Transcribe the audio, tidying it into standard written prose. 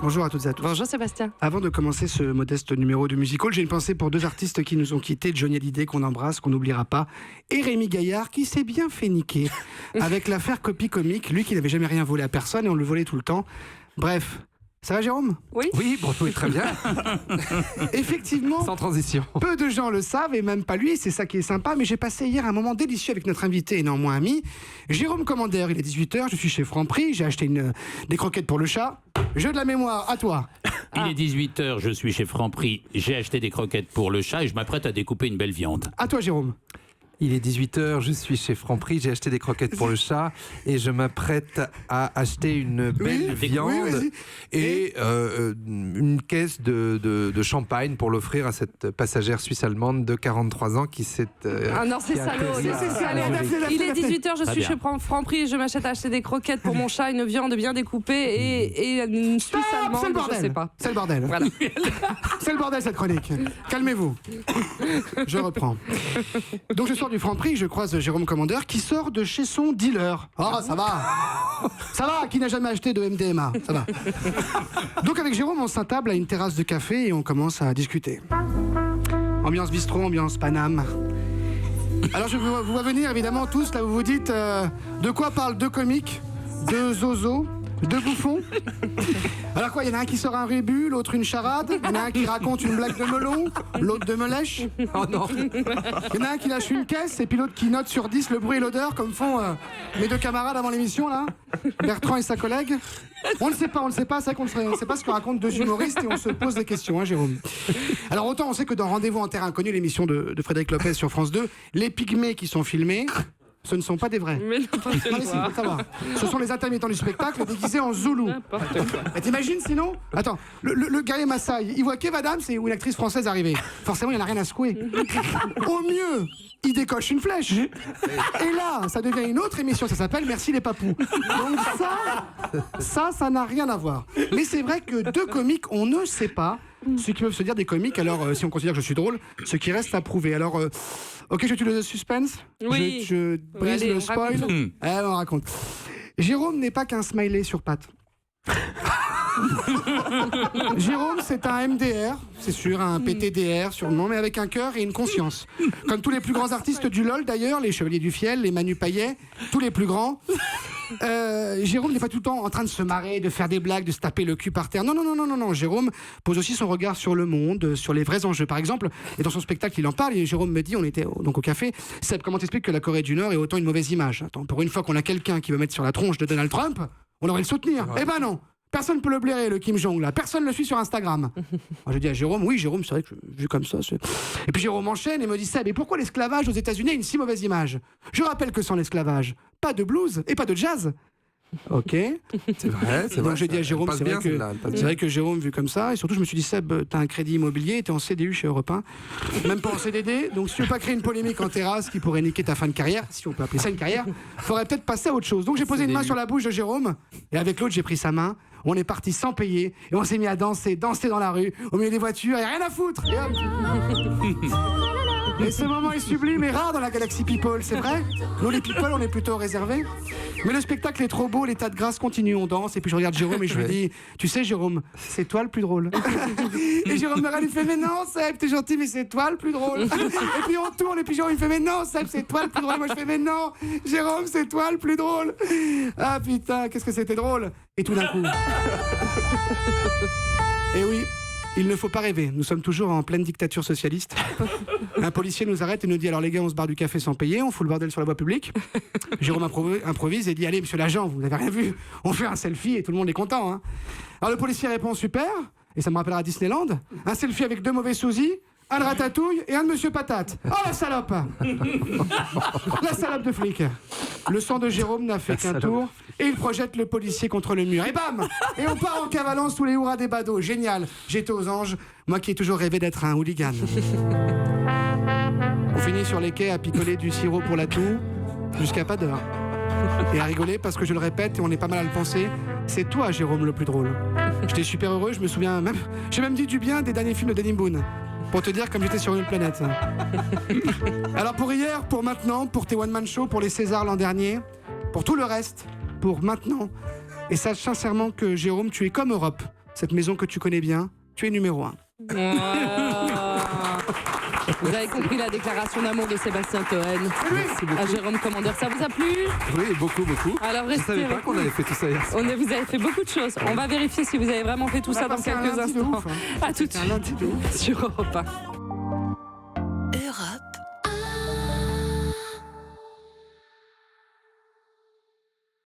Bonjour à toutes et à tous. Bonjour Sébastien. Avant de commencer ce modeste numéro de Musical, j'ai une pensée pour deux artistes qui nous ont quittés, Johnny Hallyday qu'on embrasse, qu'on n'oubliera pas, et Rémi Gaillard qui s'est bien fait niquer avec l'affaire Copie Comique, lui qui n'avait jamais rien volé à personne et on le volait tout le temps. Bref, ça va Jérôme ? Oui. Oui, bon, oui, très bien. Effectivement, Sans transition. peu de gens le savent et même pas lui, c'est ça qui est sympa, mais j'ai passé hier un moment délicieux avec notre invité et néanmoins ami, Jérôme Commander. Il est 18h, je suis chez Franprix, j'ai acheté des croquettes pour le chat. Jeu de la mémoire, à toi. Il est 18h, je suis chez Franprix, j'ai acheté des croquettes pour le chat et je m'apprête à découper une belle viande. À toi Jérôme. Il est 18h, je suis chez Franprix, j'ai acheté des croquettes pour le chat et je m'apprête à acheter une belle viande vas-y. et une caisse de champagne pour l'offrir à cette passagère suisse-allemande de 43 ans qui s'est... Ah non, c'est qui a salaud. atterri C'est à- salaud. à Zurich. Il est 18h, je Très suis bien. chez Franprix et je m'achète à acheter des croquettes pour mon chat, une viande bien découpée et une Suisse C'est le allemande, je bordel. sais pas. C'est le bordel. Voilà. C'est le bordel cette chronique. Calmez-vous. Je reprends. Donc je sors du Franprix, je croise Jérôme Commander qui sort de chez son dealer. Oh ça va. Ça va, qui n'a jamais acheté de MDMA. Ça va. Donc avec Jérôme on s'attable à une terrasse de café et on commence à discuter. Ambiance bistrot, ambiance Paname. Alors je vous vois venir évidemment tous, là vous vous dites de quoi parlent deux comiques, deux zozos, deux bouffons. Alors quoi, il y en a un qui sort un rébut, l'autre une charade, il y en a un qui raconte une blague de melon, l'autre de melèche. Oh non. Il y en a un qui lâche une caisse et puis l'autre qui note sur 10 le bruit et l'odeur comme font mes deux camarades avant l'émission là, Bertrand et sa collègue. On ne sait pas, c'est vrai qu'on ne sait pas ce que racontent deux humoristes et on se pose des questions, hein Jérôme. Alors autant on sait que dans Rendez-vous en terre inconnue, l'émission de Frédéric Lopez sur France 2, les pygmées qui sont filmés, ce ne sont pas des vrais. Mais n'importe Ah, mais si, quoi. faut le savoir. Ce sont les intermittents du spectacle déguisés en zoulou. N'importe quoi. Mais t'imagines sinon? Attends, le guerrier Maasai, il voit Kev Adams et une actrice française arriver. Forcément, il n'y en a rien à secouer. Au mieux, il décoche une flèche. Et là, ça devient une autre émission, ça s'appelle Merci les papous. Donc ça n'a rien à voir. Mais c'est vrai que deux comiques, on ne sait pas ce qui peuvent se dire des comiques. Alors, si on considère que je suis drôle, ce qui reste à prouver. Alors, ok, je tue le suspense. Oui. Je brise Allez, le on spoil. raconte. Allez, on raconte. Jérôme n'est pas qu'un smiley sur pattes. Jérôme, c'est un MDR, c'est sûr, un PTDR sûrement, mais avec un cœur et une conscience. Comme tous les plus grands artistes du LOL d'ailleurs, les Chevaliers du Fiel, les Manu Payet, tous les plus grands. Jérôme n'est pas tout le temps en train de se marrer, de faire des blagues, de se taper le cul par terre. Non. Jérôme pose aussi son regard sur le monde, sur les vrais enjeux. Par exemple, et dans son spectacle, il en parle, et Jérôme me dit, on était donc au café, Seb, comment t'expliques que la Corée du Nord est autant une mauvaise image? Attends, pour une fois qu'on a quelqu'un qui veut mettre sur la tronche de Donald Trump, on devrait le soutenir. Eh ben non. Personne ne peut le blairer, le Kim Jong là. Personne ne le suit sur Instagram. Alors, je dis à Jérôme, oui Jérôme, c'est vrai que vu comme ça. Et puis Jérôme enchaîne et me dit Seb, et pourquoi l'esclavage aux États-Unis a une si mauvaise image? Je rappelle que sans l'esclavage, pas de blues et pas de jazz. Ok. C'est vrai, c'est Donc vrai. j'ai dit à Jérôme, Elle passe c'est bien, vrai, que, celle-là, elle passe c'est bien. vrai que Jérôme, vu comme ça, et surtout je me suis dit Seb, t'as un crédit immobilier, t'es en CDU chez Europe 1, même pas en CDD, donc si tu veux pas créer une polémique en terrasse qui pourrait niquer ta fin de carrière, si on peut appeler ça une carrière, faudrait peut-être passer à autre chose. Donc j'ai posé une main sur la bouche de Jérôme, et avec l'autre j'ai pris sa main, on est parti sans payer, et on s'est mis à danser dans la rue, au milieu des voitures, et rien à foutre. Et hop. Et ce moment est sublime et rare dans la galaxie People, c'est vrai? Nous les People, on est plutôt réservés. Mais le spectacle est trop beau, l'état de grâce continue, on danse. Et puis je regarde Jérôme et je lui dis, tu sais Jérôme, c'est toi le plus drôle. Et Jérôme me regarde, il fait, mais non Seb, t'es gentil, mais c'est toi le plus drôle. Et puis on tourne, et puis Jérôme il fait, mais non Seb, c'est toi le plus drôle. Et moi je fais, mais non, Jérôme, c'est toi le plus drôle. Ah putain, qu'est-ce que c'était drôle. Et tout d'un coup... Et oui, il ne faut pas rêver, nous sommes toujours en pleine dictature socialiste. Un policier nous arrête et nous dit, alors les gars, on se barre du café sans payer, on fout le bordel sur la voie publique. Jérôme improvise et dit, allez monsieur l'agent, vous n'avez rien vu, on fait un selfie et tout le monde est content. Hein. Alors le policier répond, super, et ça me rappellera Disneyland, un selfie avec deux mauvais sosies, un de ratatouille et un de monsieur patate. Oh la salope. La salope de flic. Le sang de Jérôme n'a fait qu'un tour et il projette le policier contre le mur. Et bam. Et on part en cavalant sous les hurrahs des badauds. Génial. J'étais aux anges, moi qui ai toujours rêvé d'être un hooligan. On finit sur les quais à picoler du sirop pour la toux jusqu'à pas d'heure. Et à rigoler parce que je le répète et on est pas mal à le penser, c'est toi Jérôme le plus drôle. J'étais super heureux, je me souviens même, j'ai même dit du bien des derniers films de Danny Boone. Pour te dire comme j'étais sur une autre planète. Alors pour hier, pour maintenant, pour tes one-man show, pour les Césars l'an dernier, pour tout le reste, pour maintenant. Et sache sincèrement que Jérôme, tu es comme Europe, cette maison que tu connais bien, tu es numéro 1. Vous avez compris la déclaration d'amour de Sébastien Toen à Jérôme Commandeur. Ça vous a plu? Oui, beaucoup. Alors Je restez savais pas avec qu'on nous. avait fait tout ça hier. Vous avez fait beaucoup de choses. On va vérifier si vous avez vraiment fait tout ça dans quelques instants. À tout de suite sur Europe 1.